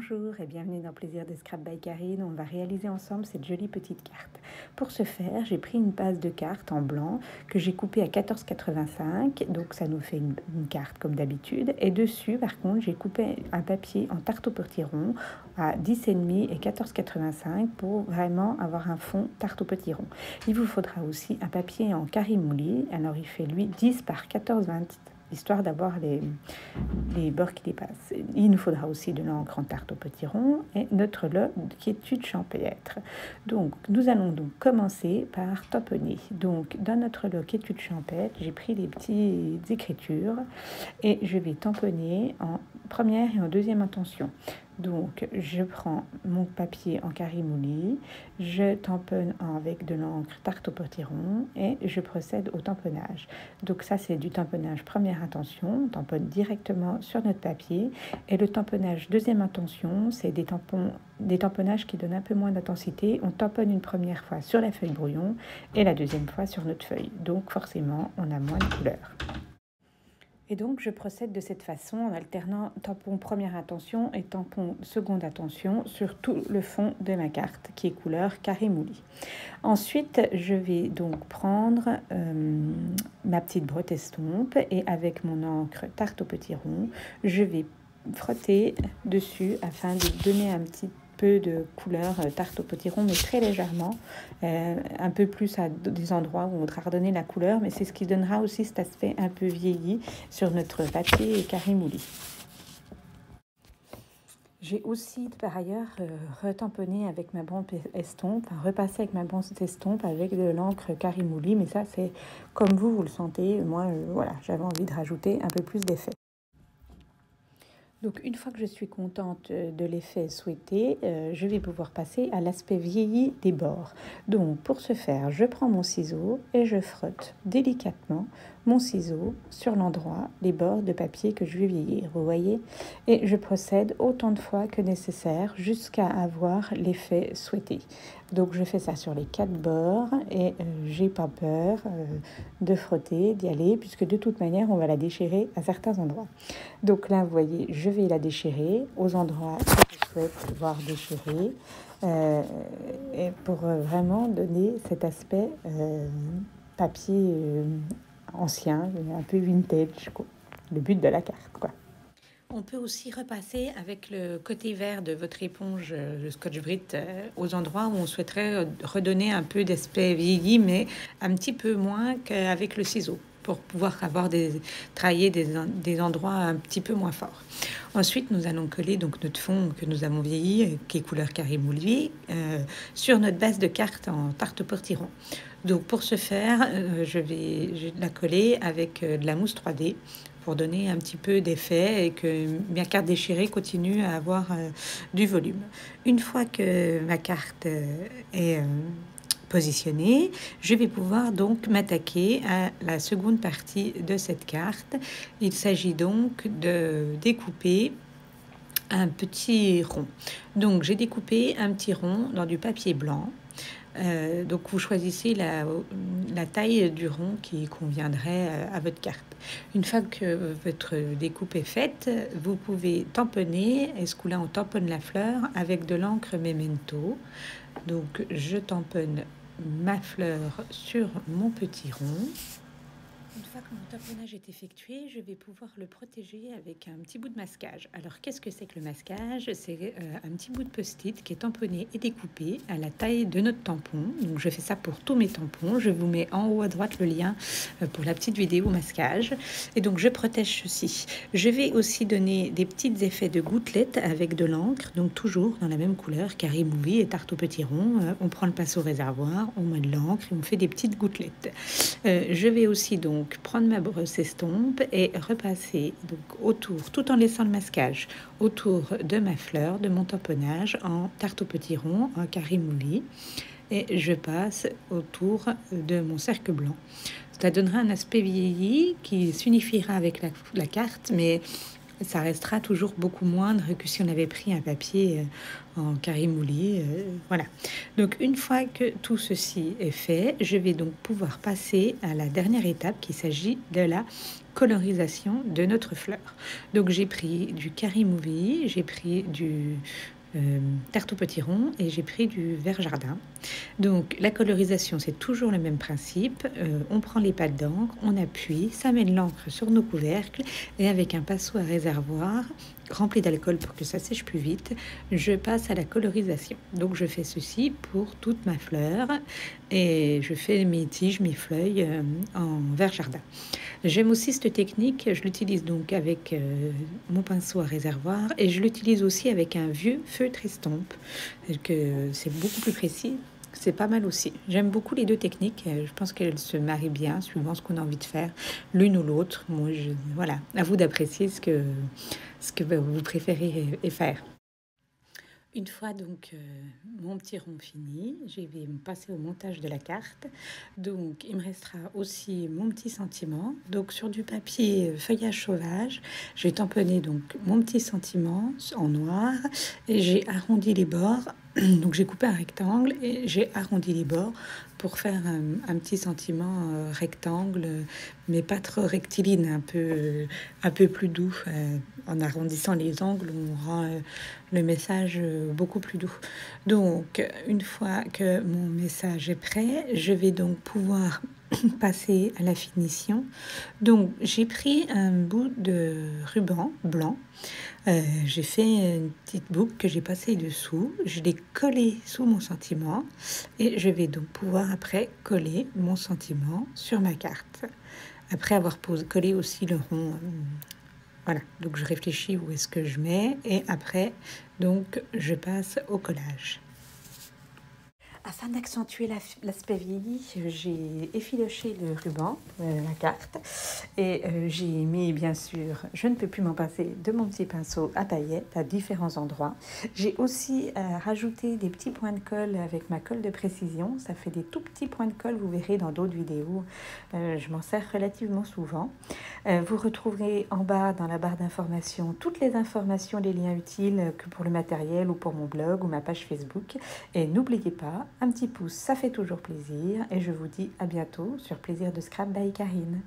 Bonjour et bienvenue dans Plaisir de Scrap by Karine. On va réaliser ensemble cette jolie petite carte. Pour ce faire, j'ai pris une base de carte en blanc que j'ai coupée à 14,85. Donc ça nous fait une carte comme d'habitude. Et dessus, par contre, j'ai coupé un papier en tarte au petit rond à 10,5 et 14,85 pour vraiment avoir un fond tarte au petit rond. Il vous faudra aussi un papier en carré mouli. Alors il fait lui 10 par 14,20. Histoire d'avoir les bords qui dépassent. Il nous faudra aussi de l'encre en tarte au petit rond et notre lot quiétude champêtre. Donc, nous allons donc commencer par tamponner. Donc, dans notre lot quiétude champêtre, j'ai pris des petites écritures et je vais tamponner en première et en deuxième intention. Donc, je prends mon papier en carré mouli, je tamponne avec de l'encre tarte au petit rond et je procède au tamponnage. Donc ça, c'est du tamponnage première intention, on tamponne directement sur notre papier. Et le tamponnage deuxième intention, c'est des tamponnages qui donnent un peu moins d'intensité. On tamponne une première fois sur la feuille brouillon et la deuxième fois sur notre feuille. Donc forcément, on a moins de couleur. Et donc, je procède de cette façon en alternant tampon première intention et tampon seconde intention sur tout le fond de ma carte qui est couleur carré mouli. Ensuite, je vais donc prendre ma petite brotte estompe et avec mon encre tarte au petit rond, je vais frotter dessus afin de donner un petit peu de couleur tarte au petit rond, mais très légèrement, un peu plus à des endroits où on voudra redonner la couleur, mais c'est ce qui donnera aussi cet aspect un peu vieilli sur notre papier carré mouli. J'ai aussi par ailleurs retamponné avec ma bande estompe, repassé avec ma bande estompe avec de l'encre carré mouli, mais ça c'est comme vous le sentez, moi voilà, j'avais envie de rajouter un peu plus d'effet. Donc une fois que je suis contente de l'effet souhaité, je vais pouvoir passer à l'aspect vieilli des bords. Donc pour ce faire, je prends mon ciseau et je frotte délicatement mon ciseau sur l'endroit, les bords de papier que je vais vieillir, vous voyez. Et je procède autant de fois que nécessaire jusqu'à avoir l'effet souhaité. Donc je fais ça sur les 4 bords et j'ai pas peur de frotter, d'y aller, puisque de toute manière on va la déchirer à certains endroits. Donc là vous voyez, je vais la déchirer aux endroits que je souhaite voir déchirer et pour vraiment donner cet aspect papier ancien, un peu vintage, quoi. Le but de la carte, quoi. On peut aussi repasser avec le côté vert de votre éponge, le Scotch-Brite, aux endroits où on souhaiterait redonner un peu d'aspect vieilli, mais un petit peu moins qu'avec le ciseau, pour pouvoir travailler des endroits un petit peu moins forts. Ensuite, nous allons coller donc notre fond que nous avons vieilli, qui est couleur carré mouli, sur notre base de carte en tarte au petit rond. Donc pour ce faire, je vais la coller avec de la mousse 3D pour donner un petit peu d'effet et que ma carte déchirée continue à avoir du volume. Une fois que ma carte est positionnée, je vais pouvoir donc m'attaquer à la seconde partie de cette carte. Il s'agit donc de découper un petit rond. Donc j'ai découpé un petit rond dans du papier blanc. Donc vous choisissez la taille du rond qui conviendrait à votre carte. Une fois que votre découpe est faite, vous pouvez tamponner, et ce coup-là on tamponne la fleur avec de l'encre Memento. Donc je tamponne ma fleur sur mon petit rond. Une fois que mon tamponnage est effectué, je vais pouvoir le protéger avec un petit bout de masquage. Alors, qu'est-ce que c'est que le masquage? C'est un petit bout de post-it qui est tamponné et découpé à la taille de notre tampon. Donc, je fais ça pour tous mes tampons. Je vous mets en haut à droite le lien pour la petite vidéo masquage. Et donc, je protège ceci. Je vais aussi donner des petits effets de gouttelettes avec de l'encre, donc toujours dans la même couleur, carré mouli et tarte au petit rond. On prend le pinceau réservoir, on met de l'encre et on fait des petites gouttelettes. Je vais aussi donc prendre ma brosse estompe et repasser donc autour, tout en laissant le masquage, autour de ma fleur, de mon tamponnage en tarte au petit rond, en carré mouli, et je passe autour de mon cercle blanc. Ça donnera un aspect vieilli qui s'unifiera avec la carte, mais ça restera toujours beaucoup moindre que si on avait pris un papier en carré moulé. Voilà. Donc une fois que tout ceci est fait, je vais donc pouvoir passer à la dernière étape qui s'agit de la colorisation de notre fleur. Donc j'ai pris du carré mouvi, j'ai pris du tarte au potiron et j'ai pris du vert jardin. Donc la colorisation, c'est toujours le même principe. On prend les pâtes d'encre, on appuie, ça met de l'encre sur nos couvercles et avec un pinceau à réservoir rempli d'alcool pour que ça sèche plus vite, je passe à la colorisation. Donc je fais ceci pour toute ma fleur et je fais mes tiges, mes feuilles en vert jardin. J'aime aussi cette technique, je l'utilise donc avec mon pinceau à réservoir et je l'utilise aussi avec un vieux feutre estompe, que c'est beaucoup plus précis. C'est pas mal aussi. J'aime beaucoup les deux techniques. Je pense qu'elles se marient bien suivant ce qu'on a envie de faire, l'une ou l'autre. Moi, voilà, à vous d'apprécier ce que vous préférez faire. Une fois donc mon petit rond fini, je vais me passer au montage de la carte. Donc il me restera aussi mon petit sentiment. Donc sur du papier feuillage sauvage, j'ai tamponné donc mon petit sentiment en noir et j'ai arrondi les bords. Donc j'ai coupé un rectangle et j'ai arrondi les bords pour faire un petit sentiment rectangle, mais pas trop rectiligne, un peu plus doux. En arrondissant les angles, on rend le message beaucoup plus doux. Donc, une fois que mon message est prêt, je vais donc pouvoir passer à la finition. Donc, j'ai pris un bout de ruban blanc. J'ai fait une petite boucle que j'ai passée dessous. Je l'ai collé sous mon sentiment et je vais donc pouvoir après coller mon sentiment sur ma carte. Après avoir collé aussi le rond. Voilà, donc je réfléchis où est-ce que je mets et après, donc je passe au collage. Afin d'accentuer l'aspect vieilli, j'ai effiloché le ruban, la carte, et j'ai mis, bien sûr, je ne peux plus m'en passer, de mon petit pinceau à paillettes à différents endroits. J'ai aussi rajouté des petits points de colle avec ma colle de précision. Ça fait des tout petits points de colle, vous verrez dans d'autres vidéos. Je m'en sers relativement souvent. Vous retrouverez en bas, dans la barre d'informations, toutes les informations, les liens utiles que pour le matériel ou pour mon blog ou ma page Facebook. Et n'oubliez pas, un petit pouce, ça fait toujours plaisir. Et je vous dis à bientôt sur Plaisir de Scrap by Karine.